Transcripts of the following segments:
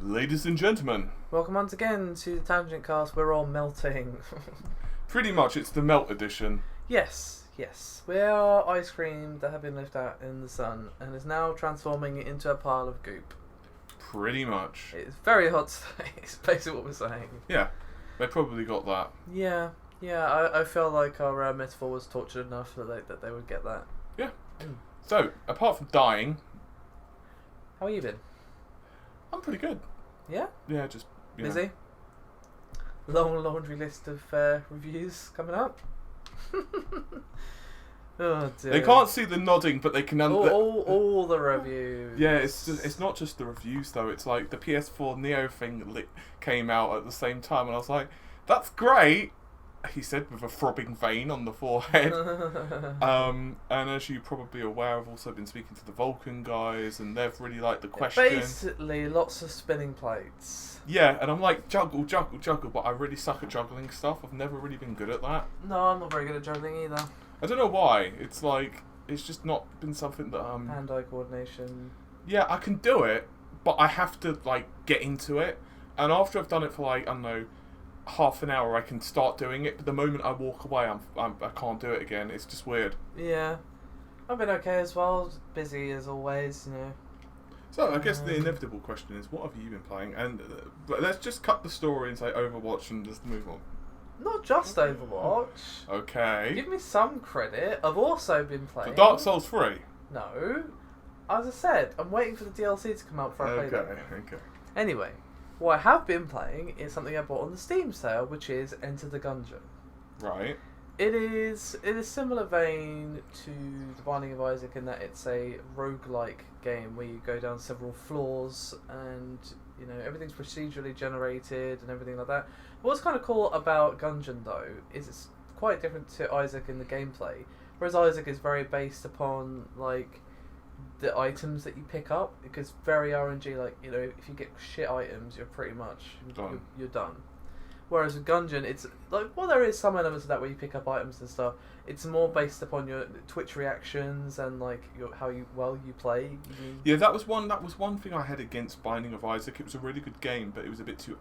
Ladies and gentlemen, Welcome once again to the TangentCast. We're all melting. pretty much it's the melt edition. yes. We are ice cream that have been left out in the sun and is now transforming it into a pile of goop. Pretty much. It's very hot today, is basically what we're saying. Yeah, they probably got that. Yeah. I feel like our metaphor was tortured enough that they would get that. Yeah. So, apart from dying, How have you been? I'm pretty good. Yeah? Yeah, just Busy? Long laundry list of reviews coming up. Oh dear. They can't see the nodding, but they can. All the reviews. Yeah, it's not just the reviews though. It's like the PS4 Neo thing came out at the same time, and I was like, "That's great," he said with a throbbing vein on the forehead. And as you probably aware, I've also been speaking to the Vulkan guys, and they've really liked the question. Basically, lots of spinning plates. Yeah, and I'm like, juggle, but I really suck at juggling stuff. I've never really been good at that. No, I'm not very good at juggling either. I don't know why. It's like, it's just not been something that Hand-eye coordination. Yeah, I can do it, but I have to like get into it. And after I've done it for like, I don't know, half an hour, I can start doing it. But the moment I walk away, I can't do it again. It's just weird. Yeah, I've been okay as well. Busy as always, So I guess the inevitable question is, what have you been playing? And let's just cut the story and say Overwatch and just move on. Not just Overwatch. Okay. Give me some credit. I've also been playing. For Dark Souls 3? No. As I said, I'm waiting for the DLC to come out before I play that. Okay. Anyway, what I have been playing is something I bought on the Steam sale, which is Enter the Gungeon. Right. It is similar vein to The Binding of Isaac in that it's a roguelike game where you go down several floors and everything's procedurally generated and everything like that. What's kind of cool about Gungeon though is it's quite different to Isaac in the gameplay. Whereas Isaac is very based upon like the items that you pick up, because very RNG. Like if you get shit items, you're pretty much you're done. Whereas with Gungeon, it's like, well, there is some elements of that where you pick up items and stuff. It's more based upon your Twitch reactions and like how well you play. Yeah, that was one thing I had against Binding of Isaac. It was a really good game, but it was a bit too,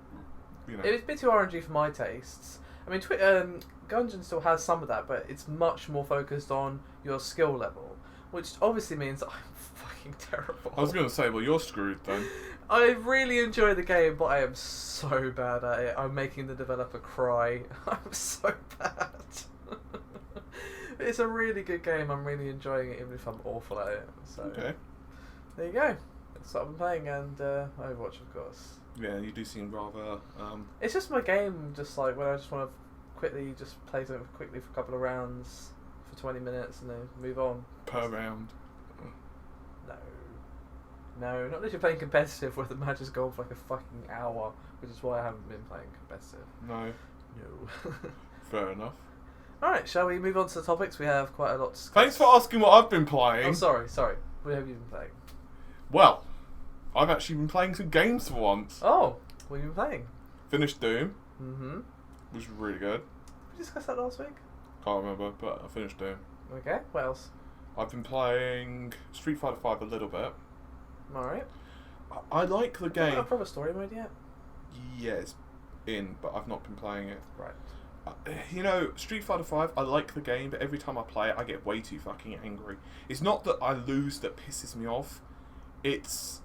It was a bit too RNG for my tastes. I mean, Gungeon still has some of that, but it's much more focused on your skill level, which obviously means I'm fucking terrible. I was going to say, well, you're screwed then. I really enjoy the game, but I am so bad at it. I'm making the developer cry. I'm so bad. It's a really good game. I'm really enjoying it, even if I'm awful at it. So Okay. there you go. That's what I've been playing, and Overwatch, of course. Yeah, you do seem rather. It's just my game. Just like when I just want to quickly just play something quickly for a couple of rounds for 20 minutes and then move on. Per round. No, not unless you're playing competitive where the matches go on for like a fucking hour, which is why I haven't been playing competitive. No. Fair enough. Alright, shall we move on to the topics? We have quite a lot to discuss. Thanks for asking what I've been playing. Oh, sorry. What have you been playing? Well, I've actually been playing some games for once. Oh, what have you been playing? Finished Doom. Mm-hmm. Which was really good. Did we discuss that last week? Can't remember, but I finished Doom. Okay, what else? I've been playing Street Fighter 5 a little bit. Alright. I like the game. Not a proper story mode yet? Yeah, it's in, but I've not been playing it. Right. Street Fighter 5, I like the game, but every time I play it, I get way too fucking angry. It's not that I lose that pisses me off. It's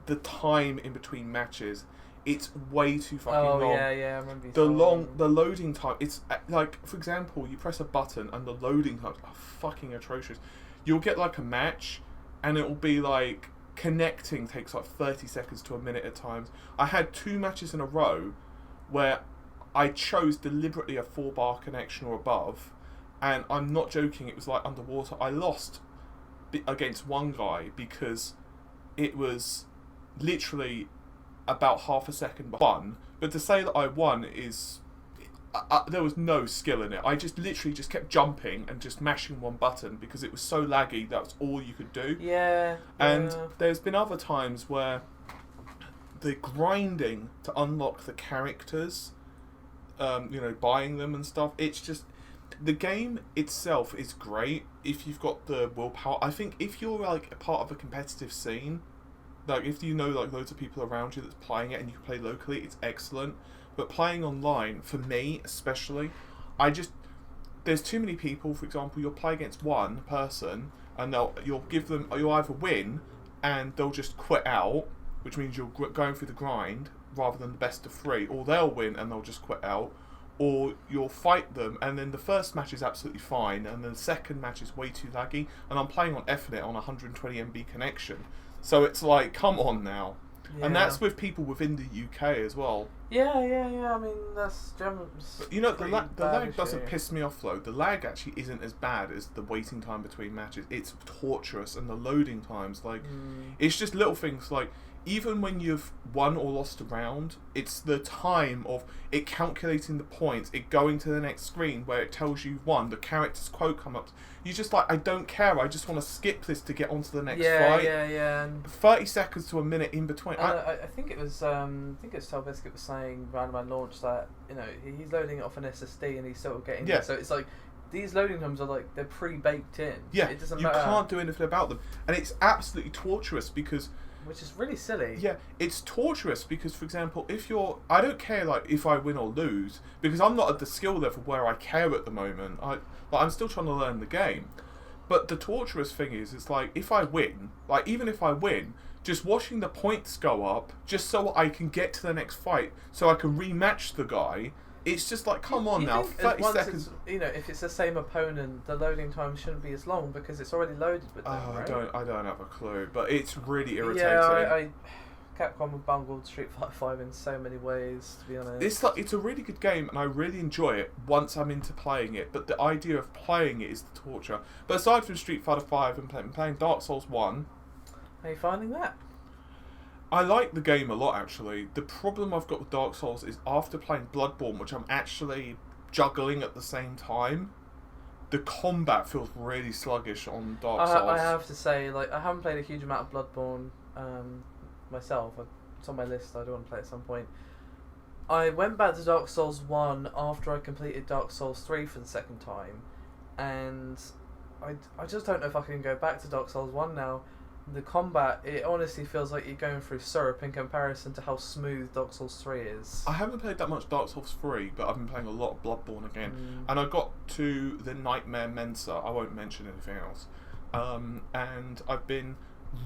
the time in between matches. It's way too fucking long. Oh, yeah, I remember you The loading time, it's like, for example, you press a button and the loading times are fucking atrocious. You'll get like a match and it'll be like, connecting takes like 30 seconds to a minute at times. I had 2 matches in a row where I chose deliberately a 4-bar connection or above, and I'm not joking, it was like underwater. I lost against one guy because it was literally about half a second won, but to say that I won is there was no skill in it. I just literally just kept jumping and just mashing one button because it was so laggy. That was all you could do. Yeah. And there's been other times where the grinding to unlock the characters, buying them and stuff, it's just, the game itself is great if you've got the willpower. I think if you're like a part of a competitive scene, Like, if you know like loads of people around you that's playing it and you can play locally, it's excellent. But playing online, for me especially, there's too many people. For example, you'll play against one person and you'll either win and they'll just quit out, which means you're going through the grind rather than the best of three, or they'll win and they'll just quit out, or you'll fight them and then the first match is absolutely fine and then the second match is way too laggy, and I'm playing on Ethernet on 120 MB connection, so it's like, come on now. Yeah. And that's with people within the UK as well. Yeah. I mean, that's German. But you know, the lag doesn't piss me off though. The lag actually isn't as bad as the waiting time between matches. It's torturous, and the loading times, like, it's just little things like, even when you've won or lost a round, it's the time of it calculating the points, it going to the next screen where it tells you won, the character's quote come up. You just like, I don't care, I just want to skip this to get onto the next fight. Yeah. 30 seconds to a minute in between. I think it was Telbiscuit was saying around launch that, you know, he's loading it off an SSD and he's sort of getting there. So it's like, these loading times are like, they're pre-baked in. Yeah, it doesn't you matter. can't do anything about them. And it's absolutely torturous because... Which is really silly. Yeah, it's torturous because, for example, I don't care like if I win or lose, because I'm not at the skill level where I care at the moment. I'm still trying to learn the game. But the torturous thing is, it's like, if I win, like even if I win, just watching the points go up, just so I can get to the next fight, so I can rematch the guy. It's just like, come on now, 30 seconds. You know, if it's the same opponent, the loading time shouldn't be as long because it's already loaded with them, right? I don't have a clue, but it's really irritating. Yeah, Capcom have bungled Street Fighter 5 in so many ways, to be honest. It's a really good game, and I really enjoy it once I'm into playing it. But the idea of playing it is the torture. But aside from Street Fighter 5 and playing Dark Souls 1, how are you finding that? I like the game a lot, actually. The problem I've got with Dark Souls is after playing Bloodborne, which I'm actually juggling at the same time, the combat feels really sluggish on Dark Souls. I have to say, like, I haven't played a huge amount of Bloodborne myself. It's on my list. I do want to play at some point. I went back to Dark Souls 1 after I completed Dark Souls 3 for the second time, and I just don't know if I can go back to Dark Souls 1 now. The combat, it honestly feels like you're going through syrup in comparison to how smooth Dark Souls 3 is. I haven't played that much Dark Souls 3, but I've been playing a lot of Bloodborne again. And I got to the Nightmare Mensa, I won't mention anything else. And I've been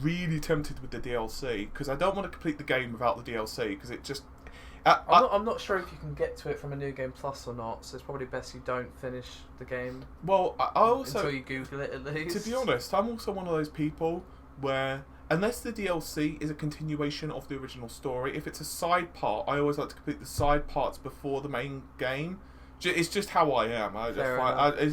really tempted with the DLC, because I don't want to complete the game without the DLC, because it just... I'm not sure if you can get to it from a New Game Plus or not, so it's probably best you don't finish the game. Well, I also... Until you Google it, at least. To be honest, I'm also one of those people where, unless the DLC is a continuation of the original story, if it's a side part, I always like to complete the side parts before the main game. It's just how I am. It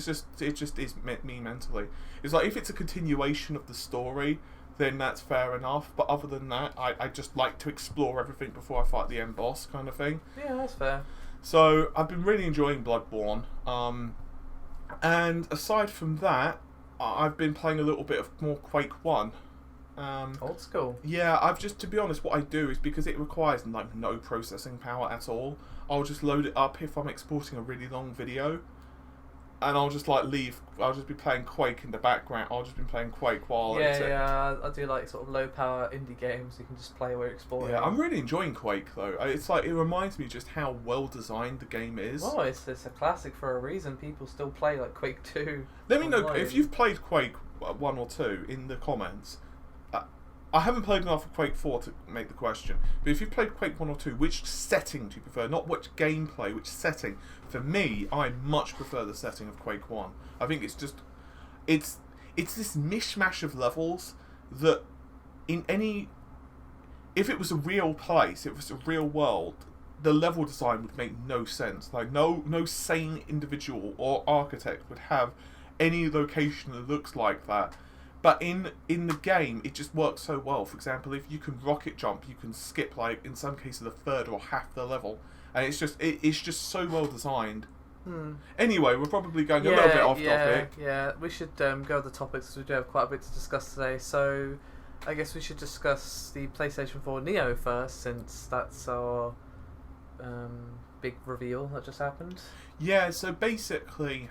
just is me mentally. It's like, if it's a continuation of the story, then that's fair enough. But other than that, I just like to explore everything before I fight the end boss, kind of thing. Yeah, that's fair. So I've been really enjoying Bloodborne. And aside from that, I've been playing a little bit of more Quake 1. Old school. Yeah, to be honest, what I do is, because it requires like no processing power at all, I'll just load it up if I'm exporting a really long video, and I'll just like I'll just be playing Quake in the background. I'll just be playing Quake while I do like sort of low power indie games you can just play while you're exploring. Yeah, I'm really enjoying Quake though. It's like, it reminds me just how well designed the game is. Well, it's a classic for a reason. People still play like Quake 2. Let me know if you've played Quake 1 or 2 in the comments. I haven't played enough of Quake 4 to make the question, but if you've played Quake 1 or 2, which setting do you prefer? Not which gameplay, which setting? For me, I much prefer the setting of Quake 1. I think it's just... It's this mishmash of levels that if it was a real place, if it was a real world, the level design would make no sense. Like, no sane individual or architect would have any location that looks like that. But in the game, it just works so well. For example, if you can rocket jump, you can skip, like, in some cases, a third or half the level. And it's just so well designed. Anyway, we're probably going a little bit off topic. Yeah, we should go to the topics, because we do have quite a bit to discuss today. So I guess we should discuss the PlayStation 4 Neo first, since that's our big reveal that just happened. Yeah, so basically...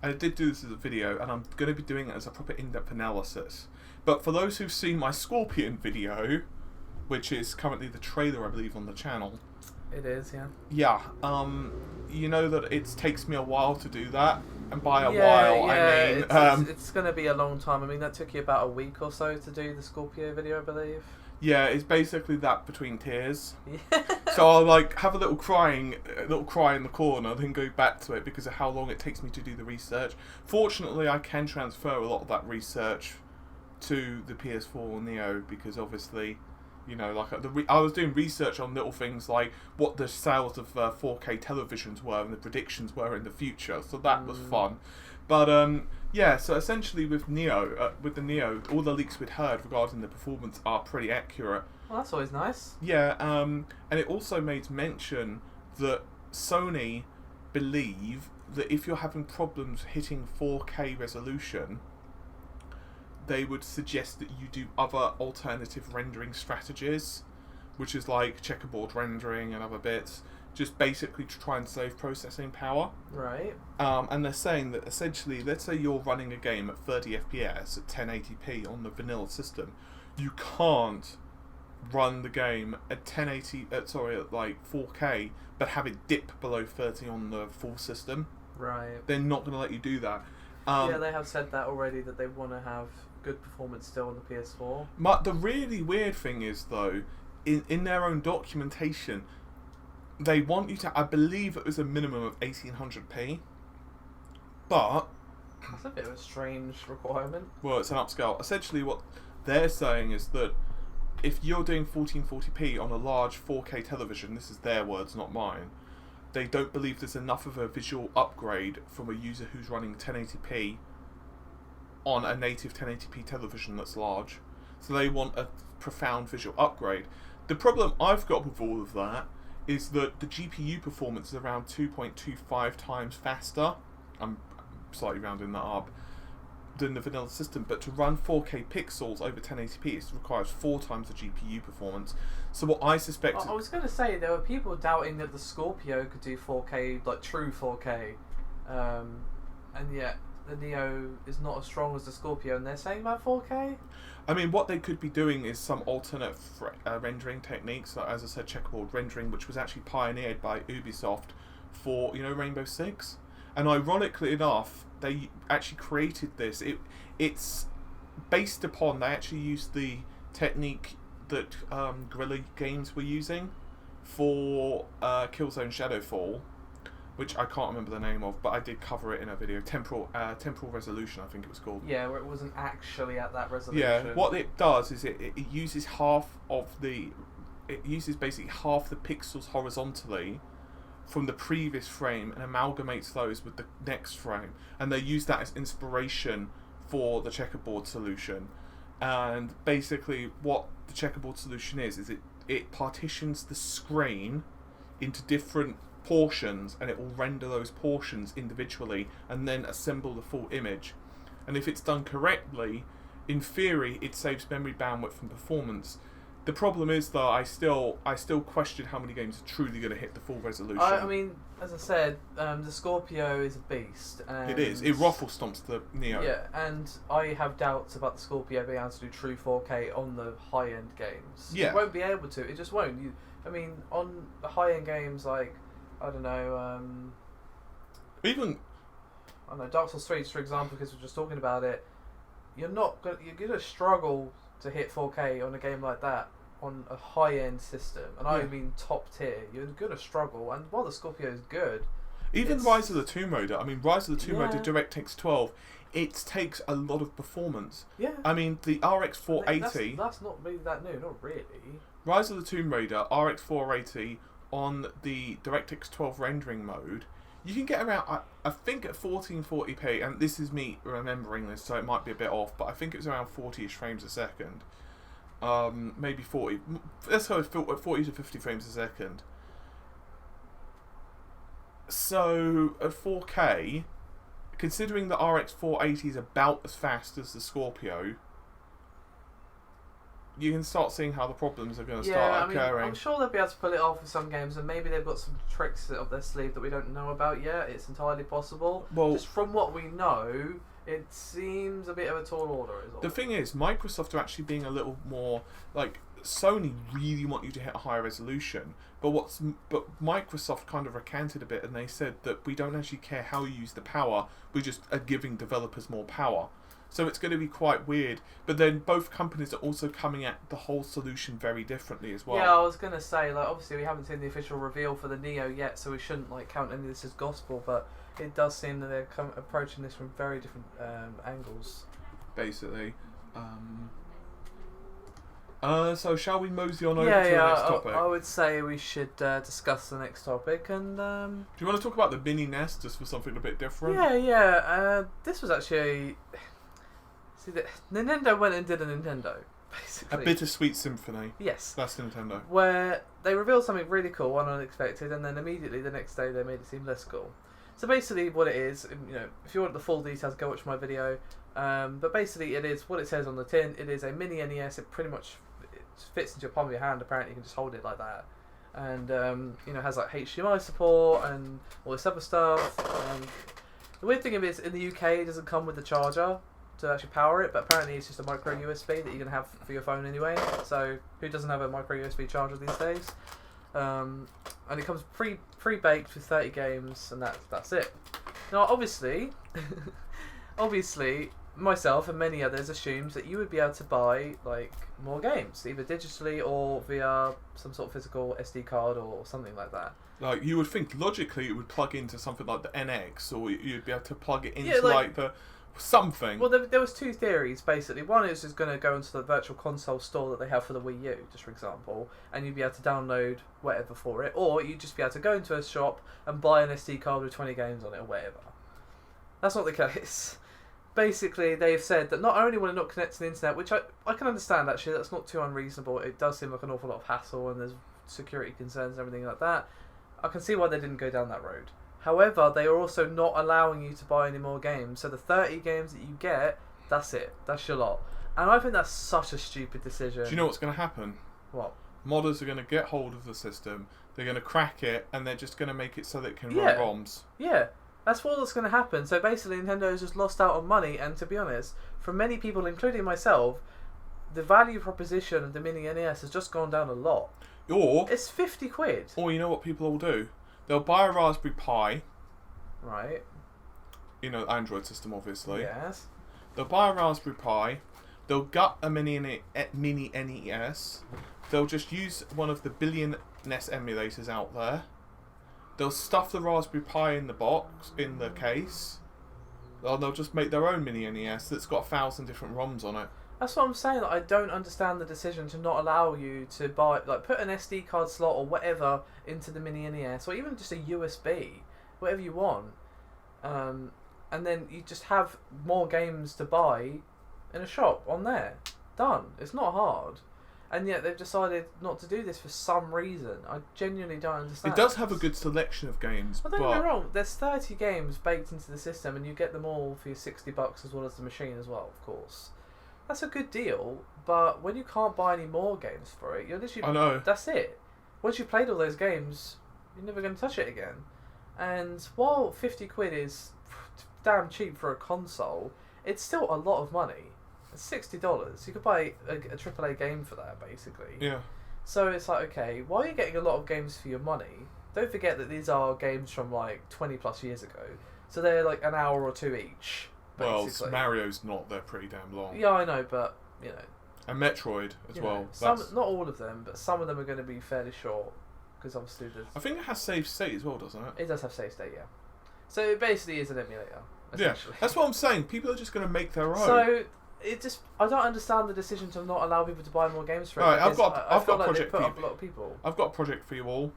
I did do this as a video, and I'm going to be doing it as a proper in-depth analysis. But for those who've seen my Scorpion video, which is currently the trailer, I believe, on the channel. It is, yeah. Yeah, you know that it takes me a while to do that, and by a while I mean it's going to be a long time. I mean, that took you about a week or so to do the Scorpio video, I believe. Yeah, it's basically that between tears. Yeah. So I'll like have a little cry in the corner, then go back to it because of how long it takes me to do the research. Fortunately, I can transfer a lot of that research to the PS4 Neo because obviously, you know, like I was doing research on little things like what the sales of 4K televisions were and the predictions were in the future, so that was fun. But yeah, so essentially with the Neo, all the leaks we'd heard regarding the performance are pretty accurate. Well, that's always nice. Yeah, and it also made mention that Sony believe that if you're having problems hitting 4K resolution, they would suggest that you do other alternative rendering strategies, which is like checkerboard rendering and other bits, just basically to try and save processing power. Right. And they're saying that essentially, let's say you're running a game at 30 FPS at 1080p on the vanilla system, you can't run the game at at like 4K, but have it dip below 30 on the full system. Right. They're not going to let you do that. Yeah, they have said that already, that they want to have good performance still on the PS4. But the really weird thing is, though, in their own documentation, they want you to, I believe it was a minimum of 1800p, but... That's a bit of a strange requirement. Well, it's an upscale. Essentially what they're saying is that if you're doing 1440p on a large 4K television, this is their words, not mine, they don't believe there's enough of a visual upgrade from a user who's running 1080p on a native 1080p television that's large. So they want a profound visual upgrade. The problem I've got with all of that is that the GPU performance is around 2.25 times faster. I'm slightly rounding that up, than the vanilla system, but to run 4K pixels over 1080p it requires 4 times the GPU performance. So what I suspect... I was going to say, there were people doubting that the Scorpio could do 4K, like true 4K, and yet the Neo is not as strong as the Scorpio, and they're saying about 4K? I mean, what they could be doing is some alternate rendering techniques, like, as I said, checkerboard rendering, which was actually pioneered by Ubisoft for, you know, Rainbow Six. And ironically enough, they actually created this. It's based upon, they actually used the technique that Guerrilla Games were using for Killzone Shadowfall, which I can't remember the name of, but I did cover it in a video. Temporal resolution, I think it was called. Yeah, where it wasn't actually at that resolution. Yeah, what it does is it uses it uses basically half the pixels horizontally from the previous frame and amalgamates those with the next frame, and they use that as inspiration for the checkerboard solution. And basically what the checkerboard solution is it partitions the screen into different portions, and it will render those portions individually and then assemble the full image. And if it's done correctly, in theory it saves memory bandwidth and performance. The problem is, though, I still question how many games are truly going to hit the full resolution. I mean, as I said, the Scorpio is a beast. And it is. It ruffle stomps the Neo. Yeah, and I have doubts about the Scorpio being able to do true 4K on the high-end games. Yeah. It won't be able to. It just won't. I mean, on the high-end games like, I don't know, Dark Souls 3, for example, because we're just talking about it, you're going to struggle to hit 4K on a game like that on a high-end system, and I mean top tier. You're going to struggle, and while the Scorpio is good, even Rise of the Tomb Raider. I mean, Rise of the Tomb Raider DirectX 12, it takes a lot of performance. Yeah. I mean, the RX 480. That's not really that new, not really. Rise of the Tomb Raider RX 480 on the DirectX 12 rendering mode, you can get around, I think at 1440p, and this is me remembering this, so it might be a bit off, but I think it was around 40ish frames a second. Maybe 40. Let's go with 40 to 50 frames a second. So, at 4K, considering the RX 480 is about as fast as the Scorpio, you can start seeing how the problems are going to start occurring. I'm sure they'll be able to pull it off with some games, and maybe they've got some tricks up their sleeve that we don't know about yet. It's entirely possible. Well, just from what we know, It seems a bit of a tall order. Is all. The thing is, Microsoft are actually being a little more like Sony really want you to hit a higher resolution, but Microsoft kind of recanted a bit and they said that we don't actually care how you use the power, we just are giving developers more power. So it's going to be quite weird. But then both companies are also coming at the whole solution very differently as well. Yeah, I was going to say, like, obviously we haven't seen the official reveal for the Neo yet, so we shouldn't like count any of this as gospel, but it does seem that they're approaching this from very different angles. Basically. So shall we mosey on over to the next topic? I would say we should discuss the next topic. And do you want to talk about the mini NES just for something a bit different? Yeah. This was actually... See, Nintendo went and did a Nintendo, basically. A bittersweet symphony. Yes. That's Nintendo. Where they revealed something really cool, one unexpected, and then immediately the next day they made it seem less cool. So basically what it is, you know, if you want the full details, go watch my video. But basically it is what it says on the tin. It is a mini NES. It pretty much fits into your palm of your hand. Apparently you can just hold it like that. And, you know, has like HDMI support and all this other stuff. The weird thing is in the UK it doesn't come with the charger to actually power it, but apparently it's just a micro USB that you're going to have for your phone anyway. So who doesn't have a micro USB charger these days? And it comes pre-baked with 30 games, and that's it. Now obviously myself and many others assumes that you would be able to buy like more games, either digitally or via some sort of physical SD card or something like that. Like you would think logically it would plug into something like the NX, or you'd be able to plug it into like the something. Well, there was two theories basically. One is just going to go into the virtual console store that they have for the Wii U, just for example, and you'd be able to download whatever for it, or you'd just be able to go into a shop and buy an SD card with 20 games on it or whatever. That's not the case. Basically, they've said that not only will it not connect to the internet, which I can understand actually, that's not too unreasonable. It does seem like an awful lot of hassle and there's security concerns and everything like that. I can see why they didn't go down that road. However, they are also not allowing you to buy any more games. So the 30 games that you get, that's it. That's your lot. And I think that's such a stupid decision. Do you know what's going to happen? What? Modders are going to get hold of the system, they're going to crack it, and they're just going to make it so that it can run ROMs. Yeah, that's what's going to happen. So basically Nintendo has just lost out on money, and to be honest, for many people, including myself, the value proposition of the mini NES has just gone down a lot. Or it's 50 quid. Or you know what people will do? They'll buy a Raspberry Pi. Right. You know, Android system, obviously. Yes. They'll buy a Raspberry Pi. They'll gut a mini NES. They'll just use one of the billion NES emulators out there. They'll stuff the Raspberry Pi in the box, in the case. They'll just make their own mini NES that's got 1,000 different ROMs on it. That's what I'm saying. Like, I don't understand the decision to not allow you to buy, like, put an SD card slot or whatever into the mini NES, or even just a USB, whatever you want, and then you just have more games to buy in a shop on there. Done. It's not hard. And yet they've decided not to do this for some reason. I genuinely don't understand. It does have a good selection of games. Well, don't get me wrong. There's 30 games baked into the system, and you get them all for your $60 as well as the machine as well, of course. That's a good deal, but when you can't buy any more games for it, you're literally... I know. That's it. Once you've played all those games, you're never going to touch it again. And while 50 quid is damn cheap for a console, it's still a lot of money. It's $60. You could buy a AAA game for that, basically. Yeah. So it's like, okay, while you're getting a lot of games for your money, don't forget that these are games from like 20 plus years ago. So they're like an hour or two each. Basically. Well, Mario's not. They're pretty damn long. Yeah, I know, but, you know. And Metroid as well. Not all of them, but some of them are going to be fairly short. Because obviously there's... I think it has save state as well, doesn't it? It does have save state, yeah. So it basically is an emulator, essentially. Yeah, that's what I'm saying. People are just going to make their own. So it just... I don't understand the decision to not allow people to buy more games for it. Alright, I've got a project for you. A lot of people. I've got a project for you all.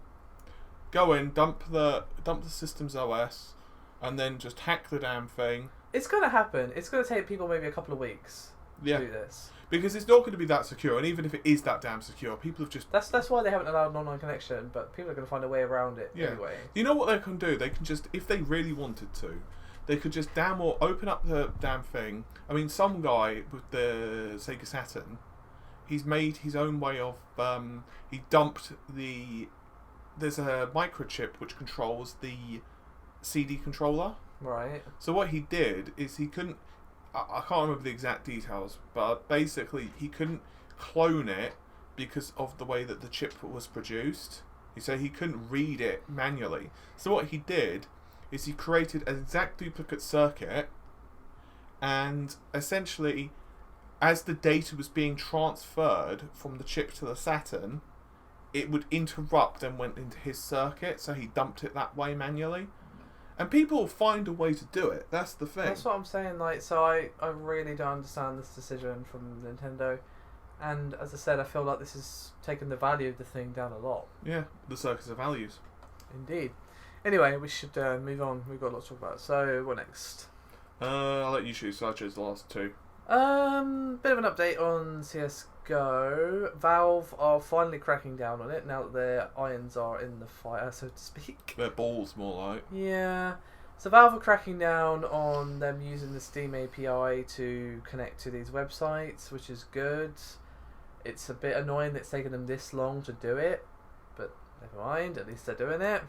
Go in, dump the system's OS, and then just hack the damn thing. It's going to happen. It's going to take people maybe a couple of weeks to do this. Because it's not going to be that secure, and even if it is that damn secure, people have just... That's why they haven't allowed an online connection, but people are going to find a way around it anyway. You know what they can do? They can just, if they really wanted to, they could just damn well open up the damn thing. I mean, some guy with the Sega Saturn, he's made his own way of... he dumped the... There's a microchip which controls the CD controller. Right. So what he did is he couldn't. I can't remember the exact details, but basically he couldn't clone it because of the way that the chip was produced. He said he couldn't read it manually. So what he did is he created an exact duplicate circuit, and essentially, as the data was being transferred from the chip to the Saturn, it would interrupt and went into his circuit, so he dumped it that way manually. And people find a way to do it. That's the thing. That's what I'm saying. Like, so I really don't understand this decision from Nintendo. And as I said, I feel like this has taken the value of the thing down a lot. Yeah, the circus of values. Indeed. Anyway, we should move on. We've got a lot to talk about. So, what next? I'll let you choose, so I chose the last two. Bit of an update on CSGO. Valve are finally cracking down on it now that their irons are in the fire, so to speak. Their balls, more like. Yeah. So Valve are cracking down on them using the Steam API to connect to these websites, which is good. It's a bit annoying that it's taken them this long to do it, but never mind, at least they're doing it.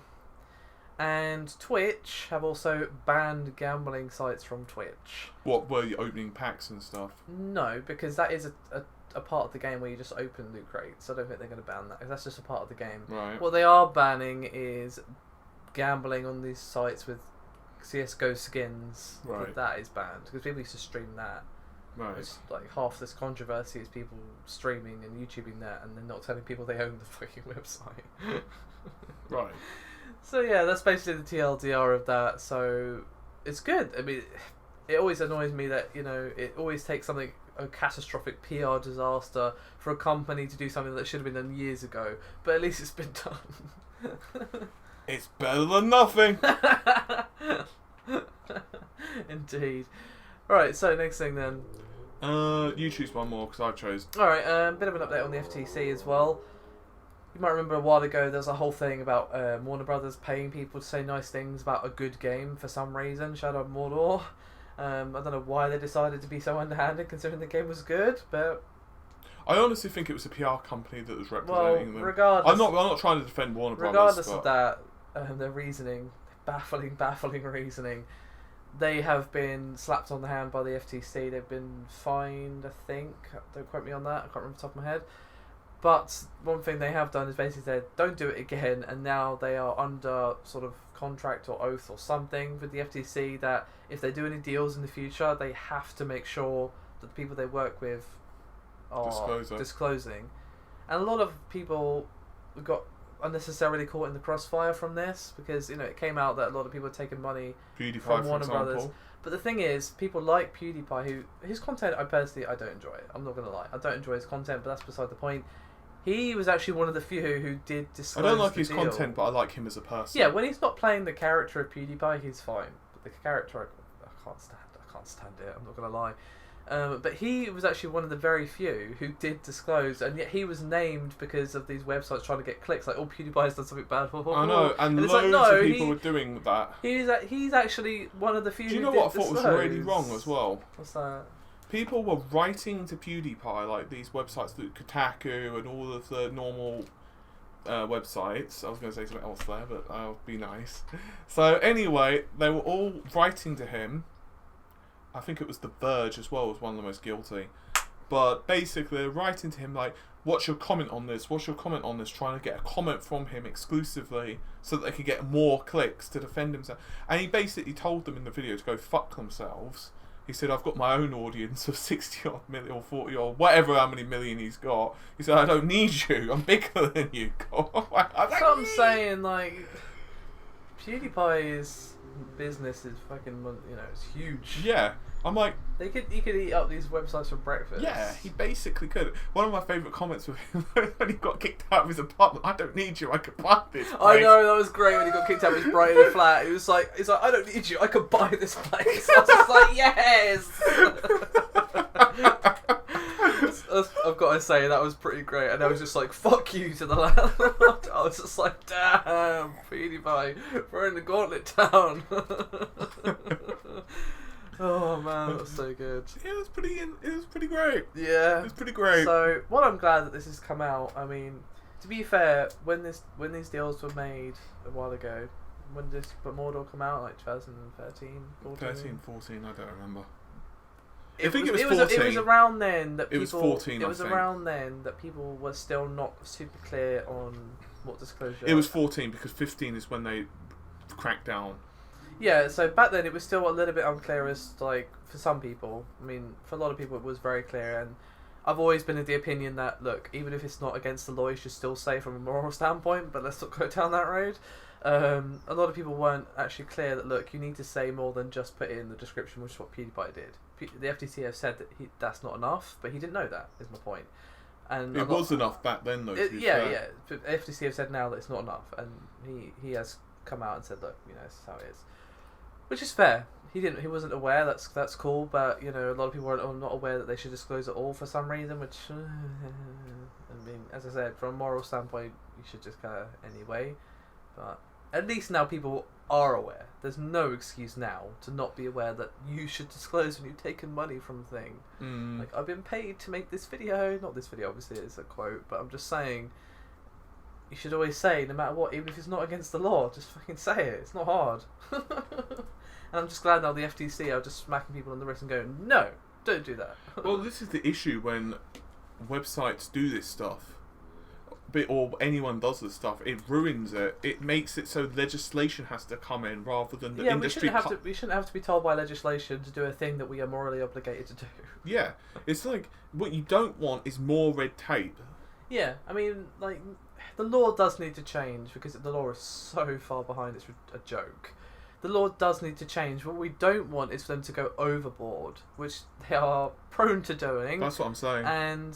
And Twitch have also banned gambling sites from Twitch. What, were you opening packs and stuff? No, because that is a part of the game where you just open loot crates. I don't think they're going to ban that, because that's just a part of the game. Right. What they are banning is gambling on these sites with CSGO skins. Right. That is banned, because people used to stream that. Right. It's like half this controversy is people streaming and YouTubing that and then not telling people they own the fucking website. Right. So yeah, that's basically the TLDR of that. So it's good. I mean, it always annoys me that, you know, it always takes something, a catastrophic PR disaster for a company to do something that should have been done years ago. But at least it's been done. It's better than nothing. Indeed. Alright, so next thing then. You choose one more, because I chose. Alright, bit of an update on the FTC as well. You might remember a while ago there was a whole thing about Warner Brothers paying people to say nice things about a good game for some reason, Shadow of Mordor. I don't know why they decided to be so underhanded considering the game was good, but... I honestly think it was a PR company that was representing them. Regardless... I'm not trying to defend Warner Brothers. Regardless of that, their reasoning, baffling reasoning, they have been slapped on the hand by the FTC. They've been fined, I think. Don't quote me on that. I can't remember off the top of my head. But one thing they have done is basically said, don't do it again. And now they are under sort of contract or oath or something with the FTC that if they do any deals in the future, they have to make sure that the people they work with are disclosing. And a lot of people got unnecessarily caught in the crossfire from this because, you know, it came out that a lot of people had taken money from Warner Brothers. But the thing is, people like PewDiePie, his content, I don't enjoy it. I'm not going to lie. I don't enjoy his content, but that's beside the point. He was actually one of the few who did disclose. I don't like his deal. content, but I like him as a person. Yeah, when he's not playing the character of PewDiePie, he's fine. But the character, I can't stand it. I'm not going to lie. But he was actually one of the very few who did disclose, and yet he was named because of these websites trying to get clicks. Like, oh, PewDiePie's done something bad. I know, and loads of people were doing that. He's actually one of the few. Do you know who what I did thought was really wrong as well? What's that? People were writing to PewDiePie, like these websites, Kotaku and all of the normal websites. I was going to say something else there, but I'll be nice. So anyway, they were all writing to him. I think it was The Verge as well was one of the most guilty. But basically, they're writing to him like, what's your comment on this? What's your comment on this? Trying to get a comment from him exclusively so that they could get more clicks to defend himself. And he basically told them in the video to go fuck themselves. He said, I've got my own audience of 60 odd million or 40 or whatever how many million he's got. He said, I don't need you. I'm bigger than you. So I'm saying, like, PewDiePie's business is fucking, you know, it's huge. Yeah. I'm like... He could eat up these websites for breakfast. Yeah, he basically could. One of my favourite comments was when he got kicked out of his apartment, I don't need you, I could buy this place. I know, that was great when he got kicked out of his Brighton flat. He's like, I don't need you, I could buy this place. I was just like, yes! I've got to say, that was pretty great. And I was just like, fuck you to the landlord. I was just like, damn, PewDiePie, throwing the gauntlet down. Oh man, that was so good. Yeah, it was pretty great. Yeah. It was pretty great. So, well, I'm glad that this has come out. I mean, to be fair, when these deals were made a while ago, when did Super Mortal come out? Like 2013, 14? 13, 14, I don't remember. I think it was 14. It was around then that people. It was 14. It was around then that people were still not super clear on what disclosure. It was 14 because 15 is when they cracked down. Yeah, so back then it was still a little bit unclear as like for some people. I mean, for a lot of people it was very clear, and I've always been of the opinion that look, even if it's not against the law, you should still say from a moral standpoint. But let's not go down that road. A lot of people weren't actually clear that look, you need to say more than just put it in the description, which is what PewDiePie did. The FTC have said that that's not enough, but he didn't know that. Is my point. And it was enough back then, though. Yeah. But FTC have said now that it's not enough, and he has come out and said, look, you know, this is how it is, which is fair. He wasn't aware. That's cool, but you know, a lot of people are not aware that they should disclose it all for some reason. Which I mean, as I said, from a moral standpoint, you should just kind of anyway. But at least now people are aware. There's no excuse now to not be aware that you should disclose when you've taken money from a thing. Like, I've been paid to make this video. Not this video, obviously, it's a quote, but I'm just saying, you should always say, no matter what, even if it's not against the law, just fucking say it. It's not hard. And I'm just glad now the FTC are just smacking people on the wrist and going, no, don't do that. Well, this is the issue when websites do this stuff. Or anyone does this stuff, it ruins it. It makes it so legislation has to come in rather than the industry. We shouldn't have to be told by legislation to do a thing that we are morally obligated to do. Yeah, it's like what you don't want is more red tape. Yeah, I mean, like the law does need to change because the law is so far behind. It's a joke. The law does need to change. What we don't want is for them to go overboard, which they are prone to doing. That's what I'm saying. And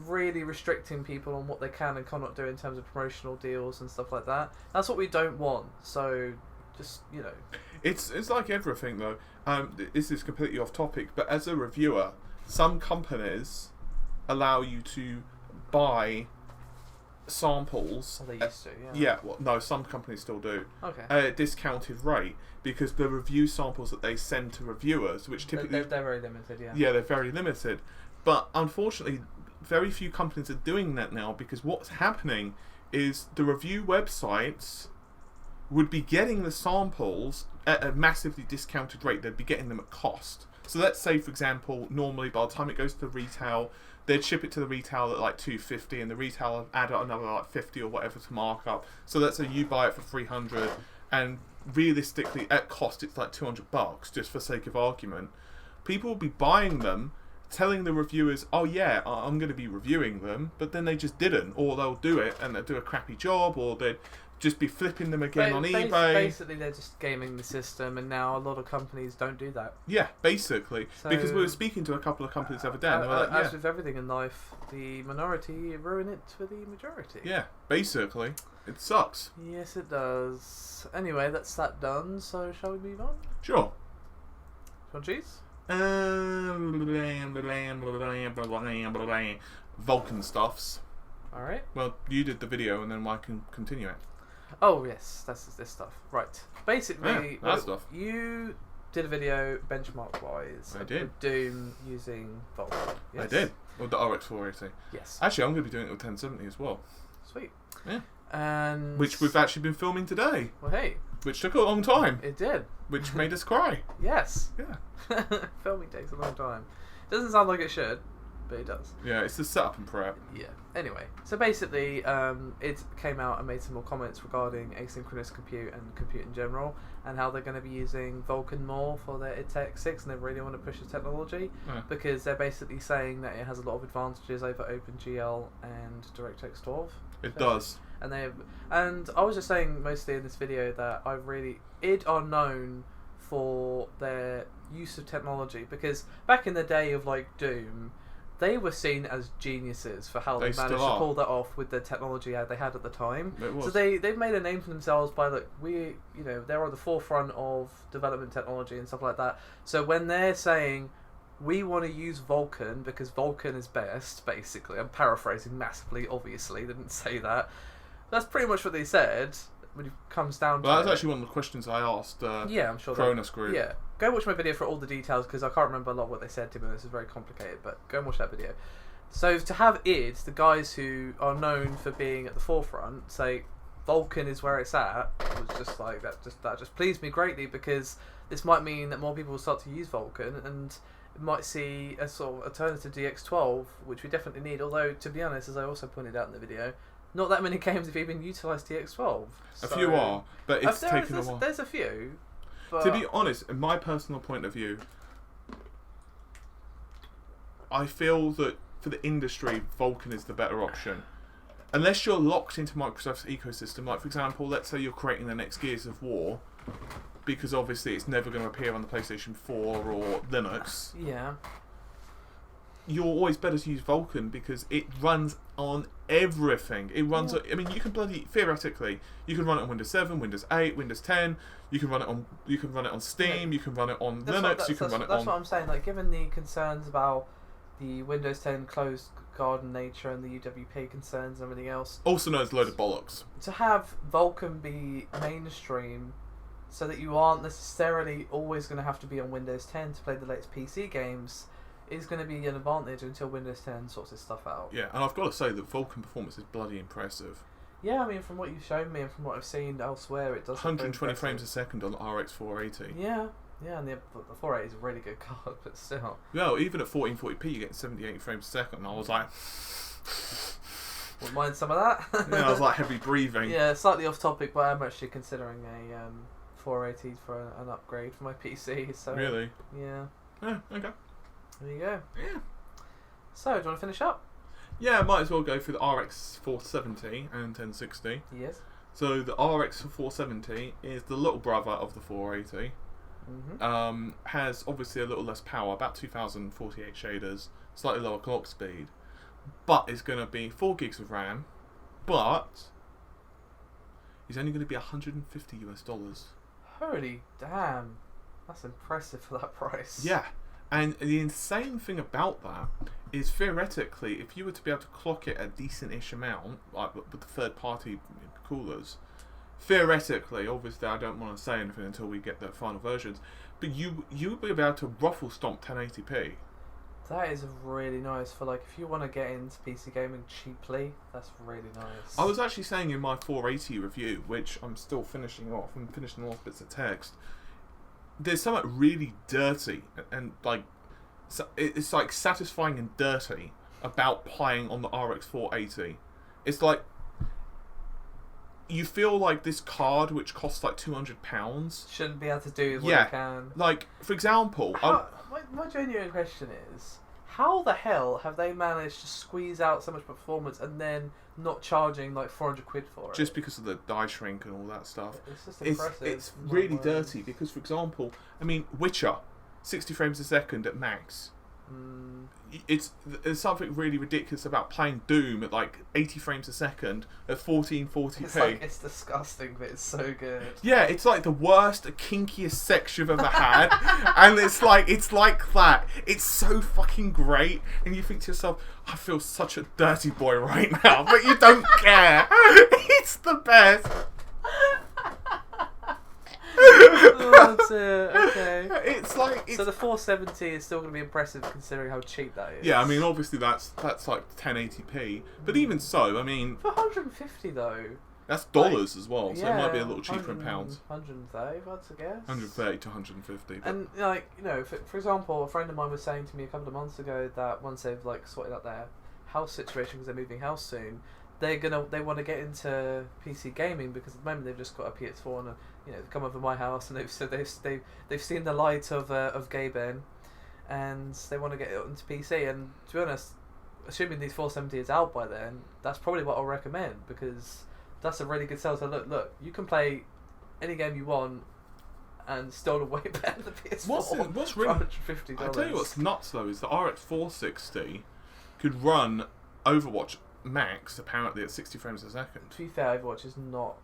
really restricting people on what they can and cannot do in terms of promotional deals and stuff like that. That's what we don't want. So, just, you know. It's like everything, though. This is completely off topic, but as a reviewer, some companies allow you to buy samples. Oh, they used to, yeah. Yeah, well, no, some companies still do. Okay. At a discounted rate, because the review samples that they send to reviewers, which typically... They're very limited, yeah. Yeah, they're very limited. But unfortunately, very few companies are doing that now, because what's happening is the review websites would be getting the samples at a massively discounted rate. They'd be getting them at cost. So let's say, for example, normally by the time it goes to the retail, they'd ship it to the retail at like $250, and the retailer add another like 50 or whatever to markup. So let's say you buy it for $300, and realistically at cost it's like $200, just for sake of argument. People will be buying them, telling the reviewers, oh yeah, I'm going to be reviewing them, but then they just didn't, or they'll do it and they'll do a crappy job, or they'd just be flipping them again on eBay. Basically, they're just gaming the system, and now a lot of companies don't do that. Yeah, basically. So, because we were speaking to a couple of companies the other day, and they were like, as with everything in life, the minority ruin it for the majority. Yeah, basically. It sucks. Yes, it does. Anyway, that's that done, so shall we move on? Sure. Want cheese? Vulkan stuffs. Alright. Well, you did the video, and then I can continue it. Oh, yes, that's this stuff. Right. Basically, that stuff. You did a video benchmark-wise I did. with Doom using Vulkan. Yes? I did. With the RX 480. Yes. Actually, I'm going to be doing it with 1070 as well. Sweet. Yeah. And which we've actually been filming today. Well, hey. Which took a long time. It did. Which made us cry. Yes. Yeah. Filming takes a long time. Doesn't sound like it should, but it does. Yeah, it's the setup and prep. Yeah. Anyway, so basically, it came out and made some more comments regarding asynchronous compute and compute in general, and how they're going to be using Vulkan more for their IDTech 6, and they really want to push the technology, because they're basically saying that it has a lot of advantages over OpenGL and DirectX 12. It does. And I was just saying mostly in this video that id are known for their use of technology, because back in the day of like Doom, they were seen as geniuses for how they managed to pull that off with the technology they had at the time. So they've made a name for themselves by they're on the forefront of development technology and stuff like that. So when they're saying we want to use Vulkan because Vulkan is best, basically, I'm paraphrasing massively, obviously, they didn't say that. That's pretty much what they said when it comes down to Well, that's actually one of the questions I asked I'm sure Cronus Group. Yeah. Go watch my video for all the details, because I can't remember a lot of what they said to me. This is very complicated, but go and watch that video. So to have id, the guys who are known for being at the forefront, say, Vulkan is where it's at was just like that just pleased me greatly, because this might mean that more people will start to use Vulkan, and might see a sort of alternative to DX12, which we definitely need. Although, to be honest, as I also pointed out in the video, not that many games have even utilised DX12. A few are, but it's taken a while. There's a few. But to be honest, in my personal point of view, I feel that for the industry, Vulkan is the better option. Unless you're locked into Microsoft's ecosystem, like for example, let's say you're creating the next Gears of War, because obviously it's never going to appear on the PlayStation 4 or Linux. Yeah. You're always better to use Vulkan because it runs on everything. It runs. I mean, you can theoretically, you can run it on Windows 7, Windows 8, Windows 10. You can run it on. You can run it on Steam. You can run it on Linux. You can run it on. That's what I'm saying. Like, given the concerns about the Windows 10 closed garden nature and the UWP concerns and everything else, Also known as a load of bollocks. to have Vulkan be mainstream, so that you aren't necessarily always going to have to be on Windows 10 to play the latest PC games, is going to be an advantage until Windows 10 sorts its stuff out. Yeah, and I've got to say that Vulkan performance is bloody impressive. Yeah, I mean, from what you've shown me and from what I've seen elsewhere, it does. 120 frames a second on RX 480. Yeah, and the 480 is a really good card, but still. Well, even at 1440p, you get 78 frames a second. And I was like, wouldn't mind some of that. yeah, I was like heavy breathing. Yeah, slightly off topic, but I'm actually considering a 480 for an upgrade for my PC. So Really? Yeah. Yeah. Okay. There you go. Yeah. So, do you want to finish up? Yeah, might as well go through the RX 470 and 1060. Yes. So the RX 470 is the little brother of the 480. Has obviously a little less power, about 2048 shaders, slightly lower clock speed, but it's going to be 4 gigs of RAM, but it's only going to be $150 US. Holy damn, that's impressive for that price. Yeah, and the insane thing about that is theoretically, if you were to be able to clock it a decent-ish amount, like with the third-party coolers, theoretically, obviously I don't want to say anything until we get the final versions, but you would be able to ruffle stomp 1080p. That is really nice for, like, if you want to get into PC gaming cheaply, that's really nice. I was actually saying in my 480 review, which I'm still finishing off, I'm finishing off bits of text, there's something really dirty and like, it's like satisfying and dirty about playing on the RX 480. It's like, you feel like this card, which costs like £200, shouldn't be able to do what it can. Like, for example, my genuine question is, how the hell have they managed to squeeze out so much performance and then not charging like 400 quid for it? Just because of the die shrink and all that stuff. It's just impressive. It's really dirty because, for example, I mean, Witcher, 60 frames a second at max. There's something really ridiculous about playing Doom at like 80 frames a second at 1440p. It's disgusting, but it's so good. Yeah, it's like the worst, kinkiest sex you've ever had, and it's like that. It's so fucking great, and you think to yourself, I feel such a dirty boy right now, but you don't care. It's the best. Oh, that's it. Okay. It's like so the 470 is still going to be impressive considering how cheap that is. Yeah, I mean, obviously that's like 1080p, but even so, I mean, for 150 though. That's dollars as well, so it might be a little cheaper in pounds. 130, I'd guess. 130 to 150. But and like, you know, for example, a friend of mine was saying to me a couple of months ago that once they've like sorted out their house situation because they're moving house soon, they want to get into PC gaming because at the moment they've just got a PS4 and they've come over my house and they've seen the light of Gay Ben, and they want to get it into PC. And to be honest, assuming these 470 is out by then, that's probably what I'll recommend because that's a really good sell. So look, you can play any game you want and still way better than the PS4. What's really $150? I tell you what's nuts though is the RX 460 could run Overwatch Max apparently at 60 frames a second. To be fair, Overwatch is not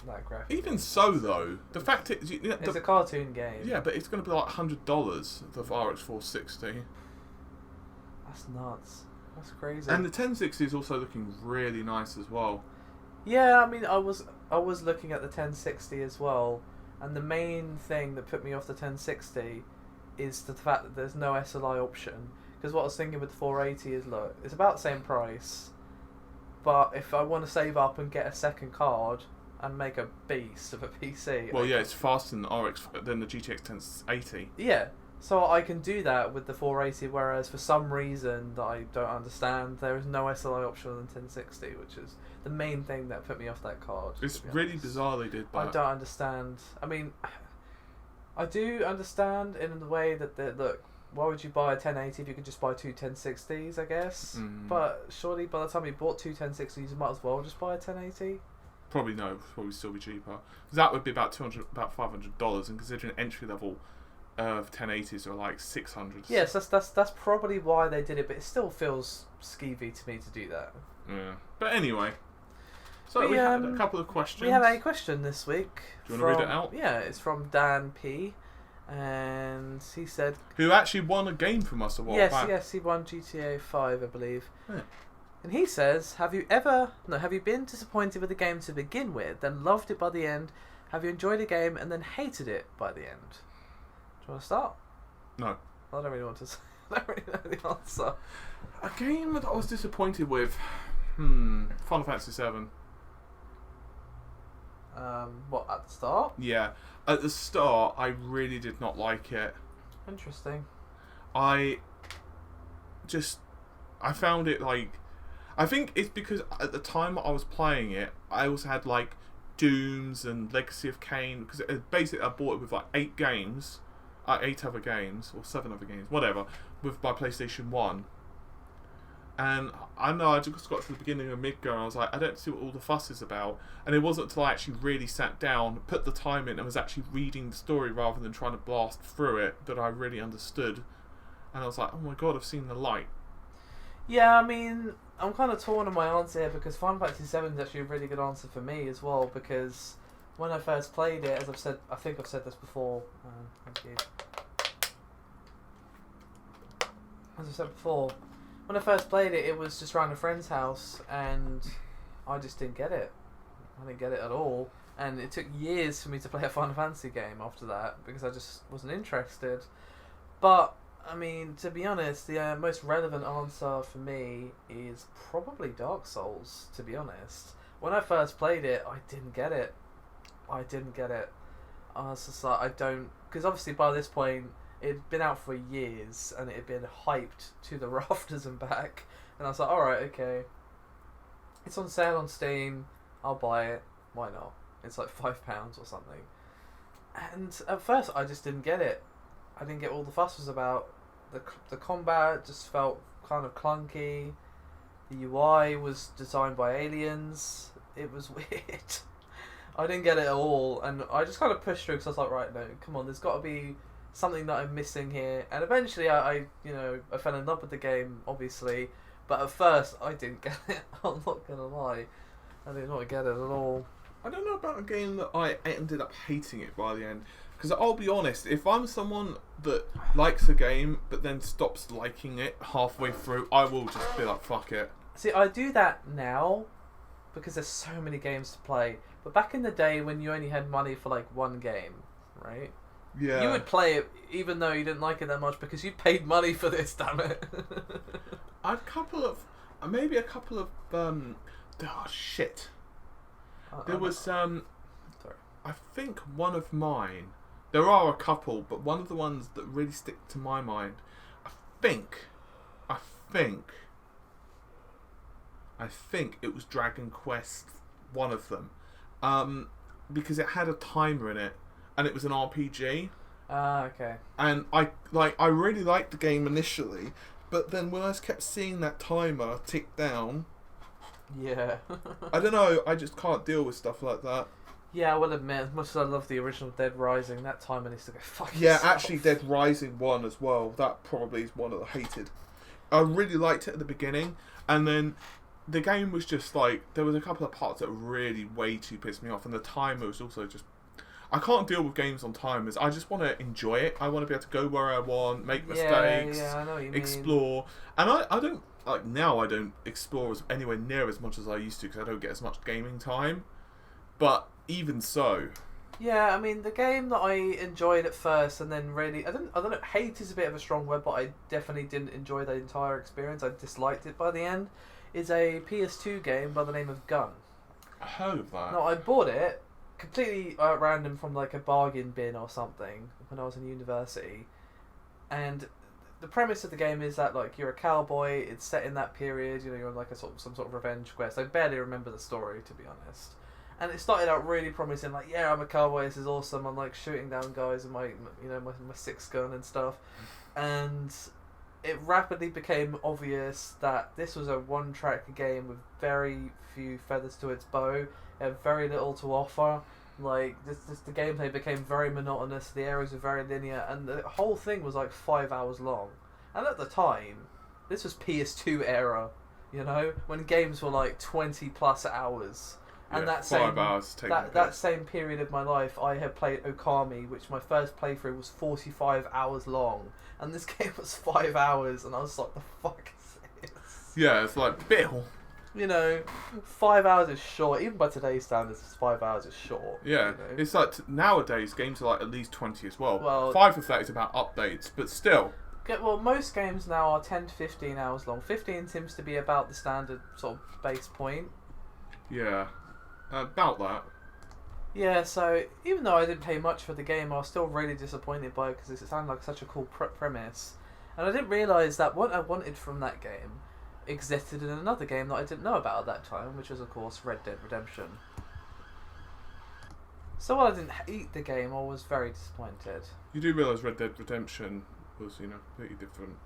that graphic. Even so, though, the fact is, it's a cartoon game. Yeah, but it's going to be like $100 the RX 460. That's nuts. That's crazy. And the 1060 is also looking really nice as well. Yeah, I mean, I was looking at the 1060 as well, and the main thing that put me off the 1060 is the fact that there's no SLI option. Because what I was thinking with the 480 is, look, it's about the same price, but if I want to save up and get a second card, and make a beast of a PC. Well, yeah, it's faster than the GTX 1080. Yeah, so I can do that with the 480, whereas for some reason that I don't understand, there is no SLI option on the 1060, which is the main thing that put me off that card. It's really bizarre they did that. I don't understand. I mean, I do understand in the way that, look, why would you buy a 1080 if you could just buy two 1060s, I guess? But surely by the time you bought two 1060s, you might as well just buy a 1080? Probably no, probably still be cheaper. That would be about $500, and considering entry level of 1080s are like 600. Yes, that's probably why they did it, but it still feels skeevy to me to do that. Yeah, but anyway. So we had a couple of questions. We have a question this week. Do you want to read it out? Yeah, it's from Dan P. And he said... Who actually won a game from us a while back. Yes, he won GTA 5, I believe. Yeah. And he says, have you been disappointed with the game to begin with, then loved it by the end? Have you enjoyed a game and then hated it by the end? Do you want to start? No. I don't really want to say. I don't really know the answer. A game that I was disappointed with... Final Fantasy 7. What, at the start? Yeah. At the start, I really did not like it. Interesting. I found it like... I think it's because at the time I was playing it, I also had like Dooms and Legacy of Kain, because basically I bought it with like 8 other games, or 7 other games, whatever, with my PlayStation 1. And I know I just got to the beginning of Midgar and I was like, I don't see what all the fuss is about. And it wasn't until I actually really sat down, put the time in, and was actually reading the story rather than trying to blast through it that I really understood. And I was like, oh my god, I've seen the light. Yeah, I mean, I'm kind of torn on my answer here because Final Fantasy 7 is actually a really good answer for me as well, because when I first played it, as I've said, I think I've said this before, thank you. As I said before, when I first played it, it was just around a friend's house, and I just didn't get it. I didn't get it at all, and it took years for me to play a Final Fantasy game after that, because I just wasn't interested. But, I mean, to be honest, the most relevant answer for me is probably Dark Souls, to be honest. When I first played it, I didn't get it. I was just like, I don't... Because obviously by this point, it had been out for years, and it had been hyped to the rafters and back. And I was like, alright, okay. It's on sale on Steam. I'll buy it. Why not? It's like £5 or something. And at first, I just didn't get it. I didn't get all the fuss was about. The combat just felt kind of clunky. The UI was designed by aliens. It was weird. I didn't get it at all, and I just kind of pushed through because I was like, right, no, come on, there's got to be something that I'm missing here. And eventually, I fell in love with the game, obviously, but at first, I didn't get it. I'm not gonna lie, I did not get it at all. I don't know about a game that I ended up hating it by the end. Because I'll be honest, if I'm someone that likes a game but then stops liking it halfway through, I will just be like, fuck it. See, I do that now because there's so many games to play. But back in the day when you only had money for like one game, right? Yeah. You would play it even though you didn't like it that much because you paid money for this, damn it. Maybe a couple of, oh shit. There was, Sorry. I think one of mine, there are a couple, but one of the ones that really stick to my mind, I think it was Dragon Quest, one of them, because it had a timer in it, and it was an RPG. Okay. And I really liked the game initially, but then when I kept seeing that timer tick down, yeah. I don't know, I just can't deal with stuff like that. Yeah, I will admit, as much as I love the original Dead Rising, that timer needs to go fuck Yeah, yourself. actually Dead Rising 1 as well, that probably is one that I hated. I really liked it at the beginning, and then the game was just like, there was a couple of parts that really way too pissed me off, and the timer was also just... I can't deal with games on timers. I just want to enjoy it. I want to be able to go where I want, make mistakes, yeah, I know what you explore. And I don't, like now I don't explore anywhere near as much as I used to because I don't get as much gaming time. But even so... Yeah, I mean, the game that I enjoyed at first and then really... I don't know, hate is a bit of a strong word, but I definitely didn't enjoy the entire experience. I disliked it by the end. Is a PS2 game by the name of Gun. I heard of that. No, I bought it completely random from like a bargain bin or something when I was in university, and the premise of the game is that like you're a cowboy. It's set in that period. You know, you're on like some sort of revenge quest. I barely remember the story, to be honest. And it started out really promising, like, yeah, I'm a cowboy, this is awesome, I'm like shooting down guys with my 6-gun and stuff. And it rapidly became obvious that this was a one-track game with very few feathers to its bow. It had very little to offer. Like, the gameplay became very monotonous, the areas were very linear, and the whole thing was like 5 hours long. And at the time, this was PS2 era, you know, when games were like 20 plus hours. And yeah, that 5 hours taking that same period of my life, I had played Okami, which my first playthrough was 45 hours long, and this game was 5 hours, and I was like, the fuck is this? Yeah, it's like, Bill. You know, 5 hours is short. Even by today's standards, 5 hours is short. Yeah, you know? it's like nowadays games are like at least 20 as well. Well, 5 of that is about updates, but still. Well, most games now are 10 to 15 hours long. 15 seems to be about the standard sort of base point. Yeah. About that. Yeah, so even though I didn't pay much for the game, I was still really disappointed by it because it sounded like such a cool premise. And I didn't realise that what I wanted from that game existed in another game that I didn't know about at that time, which was, of course, Red Dead Redemption. So while I didn't hate the game, I was very disappointed. You do realise Red Dead Redemption was, completely different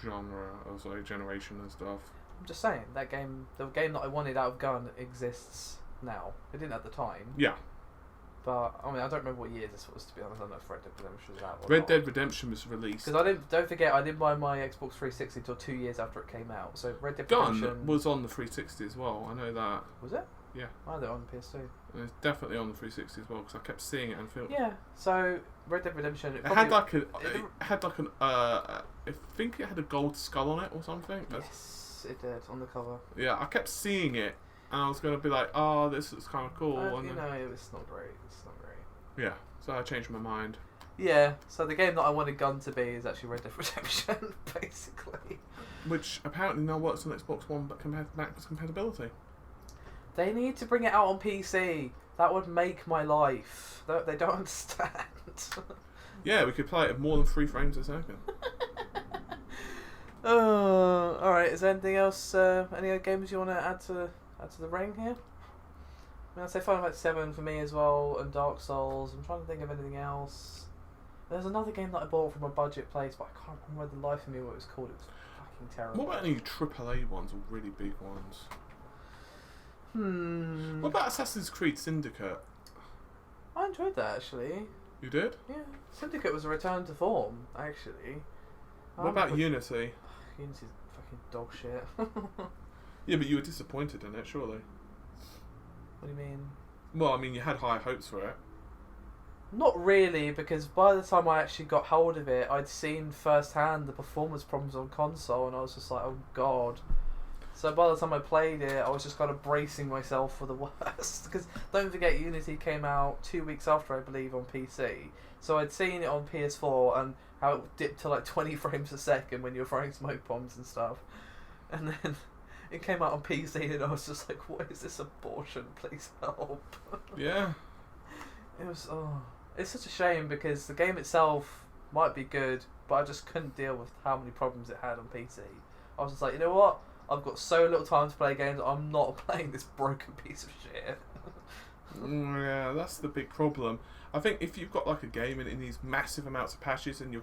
genre, as like generation and stuff. I'm just saying, the game that I wanted out of Gun exists now. It didn't at the time. Yeah. But I mean, I don't remember what year this was, to be honest. I don't know if Red Dead Redemption was out. Red Dead Redemption was released. Because don't forget, I didn't buy my Xbox 360 until 2 years after it came out. So Red Dead Redemption Gun was on the 360 as well. I know that. Was it? Yeah. I had it on the PS2. It was definitely on the 360 as well because I kept seeing it and feeling. Yeah. So Red Dead Redemption. It had like an. I think it had a gold skull on it or something. Yes, it did on the cover. Yeah, I kept seeing it. And I was going to be like, oh, this is kind of cool. It's not great. It's not great. Yeah, so I changed my mind. Yeah, so the game that I wanted Gun to be is actually Red Dead Redemption, basically. Which apparently now works on Xbox One, but backwards compatibility. They need to bring it out on PC. That would make my life. They don't understand. Yeah, we could play it at more than 3 frames a second. Alright, is there anything else, any other games you want to add to the ring here? I mean, I'd say Final Fantasy 7 for me as well, and Dark Souls. I'm trying to think of anything else. There's another game that I bought from a budget place, but I can't remember the life of me what it was called. It was fucking terrible. What about any AAA ones or really big ones? What about Assassin's Creed Syndicate? I enjoyed that, actually. You did? Yeah. Syndicate was a return to form, actually. What about Unity? Unity's fucking dog shit. Yeah, but you were disappointed in it, surely. What do you mean? Well, I mean, you had high hopes for it. Not really, because by the time I actually got hold of it, I'd seen firsthand the performance problems on console, and I was just like, oh god. So by the time I played it, I was just kind of bracing myself for the worst. Because don't forget, Unity came out 2 weeks after, I believe, on PC. So I'd seen it on PS4 and how it dipped to like 20 frames a second when you're throwing smoke bombs and stuff. And then it came out on PC and I was just like, what is this abortion? Please help. Yeah. It was, it's such a shame because the game itself might be good, but I just couldn't deal with how many problems it had on PC. I was just like, you know what? I've got so little time to play games, I'm not playing this broken piece of shit. Yeah, that's the big problem. I think if you've got like a game and it needs massive amounts of patches and you're...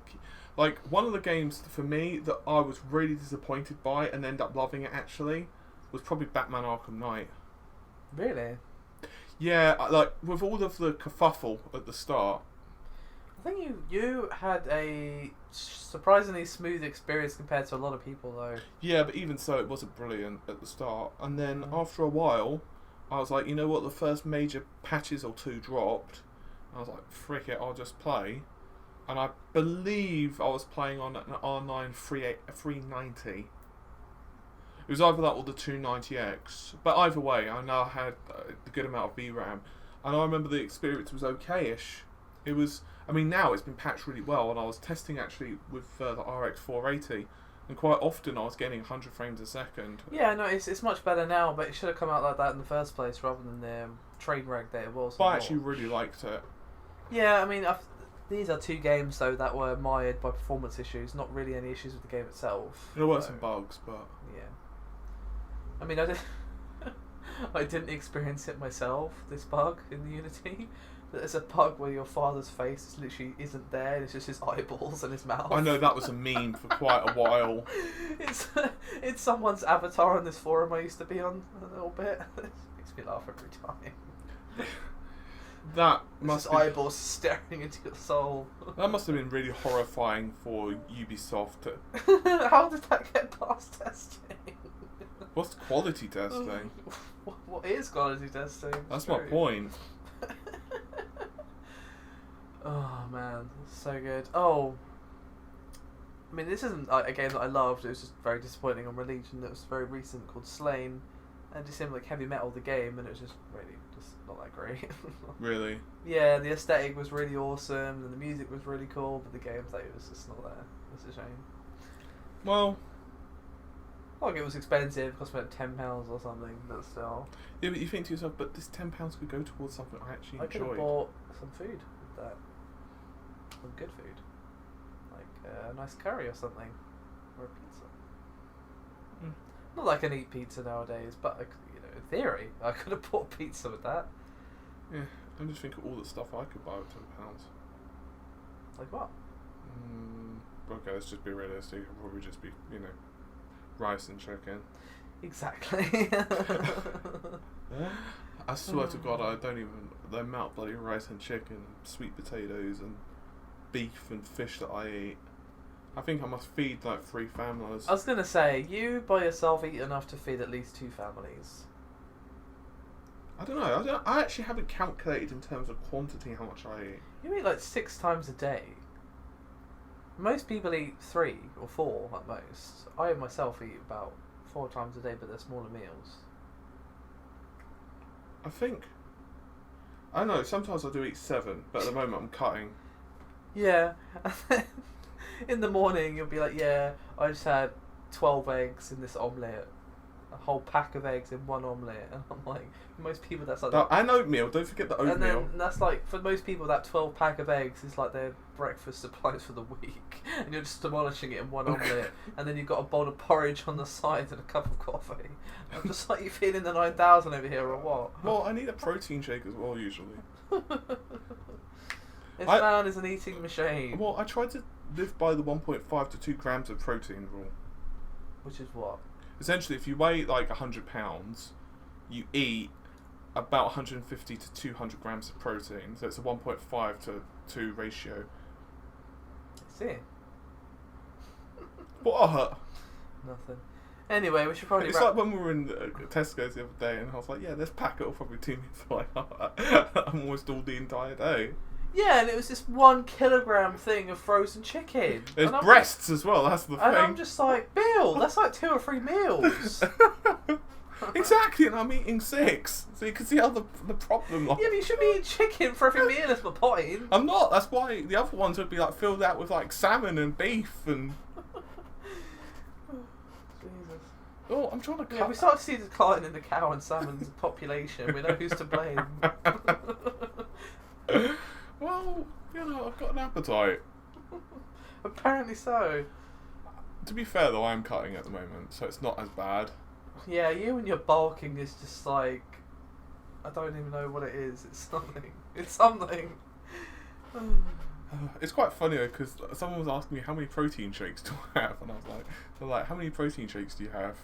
Like, one of the games for me that I was really disappointed by and ended up loving it actually was probably Batman Arkham Knight. Really? Yeah, like, with all of the kerfuffle at the start. I think you had a surprisingly smooth experience compared to a lot of people, though. Yeah, but even so, it wasn't brilliant at the start. And then after a while, I was like, you know what, the first major patches or 2 dropped. I was like, frick it, I'll just play. And I believe I was playing on an R9 390. It was either that or the 290X. But either way, I now had a good amount of VRAM. And I remember the experience was okay-ish. It was... I mean, now it's been patched really well, and I was testing actually with the RX 480, And quite often I was getting 100 frames a second. Yeah, no, it's much better now, but it should have come out like that in the first place rather than the train wreck that it was. But I actually really liked it. Yeah, I mean, these are two games though that were mired by performance issues, not really any issues with the game itself. There were some bugs, but yeah. I mean, I didn't experience it myself. This bug in the Unity. There's a bug where your father's face literally isn't there, and it's just his eyeballs and his mouth. I know that was a meme for quite a while. It's someone's avatar on this forum I used to be on a little bit. It makes me laugh every time. That must be, eyeballs staring into your soul. That must have been really horrifying for Ubisoft. How did that get past testing? What's quality testing? What is quality testing? That's my point. Oh man, so good. Oh, I mean, this isn't a game that I loved. It was just very disappointing on release, and it was very recent, called Slain, and it just seemed like heavy metal the game, and it was just really just not that great. Really? Yeah, the aesthetic was really awesome, and the music was really cool, but the gameplay was just not there. It's a shame. Well, like, it was expensive, it cost me like £10 or something, but still. Yeah, but you think to yourself, but this £10 could go towards something I actually I could have enjoyed. bought some food with that. Some good food. Like a nice curry or something. Or a pizza. Mm. Not like I can eat pizza nowadays, but in theory, I could have bought pizza with that. Yeah, I'm just thinking of all the stuff I could buy with £10. Like what? Okay, let's just be realistic. It'll probably just be, rice and chicken. Exactly. I swear to God, I don't even... The amount of bloody rice and chicken, sweet potatoes and beef and fish that I eat. I think I must feed like 3 families. I was going to say, you by yourself eat enough to feed at least 2 families. I don't know. I actually haven't calculated in terms of quantity how much I eat. You eat like 6 times a day. Most people eat 3 or 4 at most. I myself eat about 4 times a day, but they're smaller meals. I think... I don't know, sometimes I do eat 7, but at the moment I'm cutting. Yeah. In the morning you'll be like, yeah, I just had 12 eggs in this omelette. A whole pack of eggs in one omelette. And I'm like, for most people that's like... And oatmeal, don't forget the oatmeal. And then that's like, for most people that 12 pack of eggs is like their breakfast supplies for the week. And you're just demolishing it in one omelette. And then you've got a bowl of porridge on the side and a cup of coffee. I'm just like, you feeling the 9,000 over here or what? Well, I need a protein shake as well, usually. This man is an eating machine. Well, I try to live by the 1.5 to 2 grams of protein rule. Which is what? Essentially, if you weigh like 100 pounds, you eat about 150 to 200 grams of protein. So it's a 1.5 to 2 ratio. I see. What? Nothing. Anyway, we should probably It's like when we were in Tesco's the other day, and I was like, yeah, this packet will probably do me for like almost all the entire day. Yeah, and it was this 1 kilogram thing of frozen chicken. There's breasts as well, that's the thing. And I'm just like, Bill, that's like 2 or 3 meals. Exactly, and I'm eating 6. So you can see how the problem lies. Yeah, but you should be eating chicken for every meal, is my point. I'm not, that's why the other ones would be like filled out with like salmon and beef and... Jesus. Oh, I'm trying to cut... Yeah, we start to see a decline in the cow and salmon's population. We know who's to blame. Well, I've got an appetite. Apparently so. To be fair though, I'm cutting at the moment, so it's not as bad. Yeah, you and your bulking is just like... I don't even know what it is. It's something. It's something. It's quite funny though, because someone was asking me how many protein shakes do I have, and I was like, they're like, how many protein shakes do you have?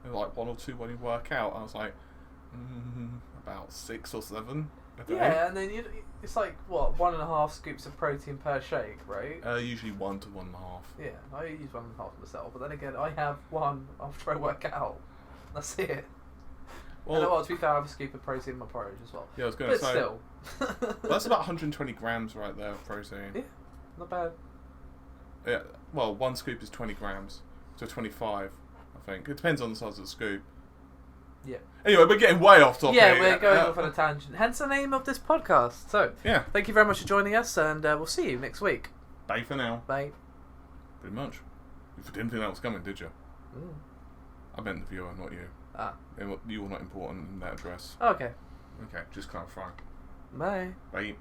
And like 1 or 2 when you work out. I was like, about 6 or 7. Yeah, and then it's like, what, 1.5 scoops of protein per shake, right? Usually 1 to 1.5. Yeah, I use 1.5 myself, but then again, I have 1 after I work out. That's it. Well, And to be fair, I have a scoop of protein in my porridge as well. Yeah, I was going to say. Still. That's about 120 grams right there of protein. Yeah, not bad. Yeah, well, 1 scoop is 20 grams, so 25, I think. It depends on the size of the scoop. Yeah. Anyway, we're getting way off topic. Yeah, we're going off on a tangent. Hence the name of this podcast. So, yeah. Thank you very much for joining us, and we'll see you next week. Bye for now. Bye. Pretty much. You didn't think that was coming, did you? Mm. I meant the viewer, not you. Ah. You were not important in that address. Okay. Okay, just clarifying. Bye. Bye.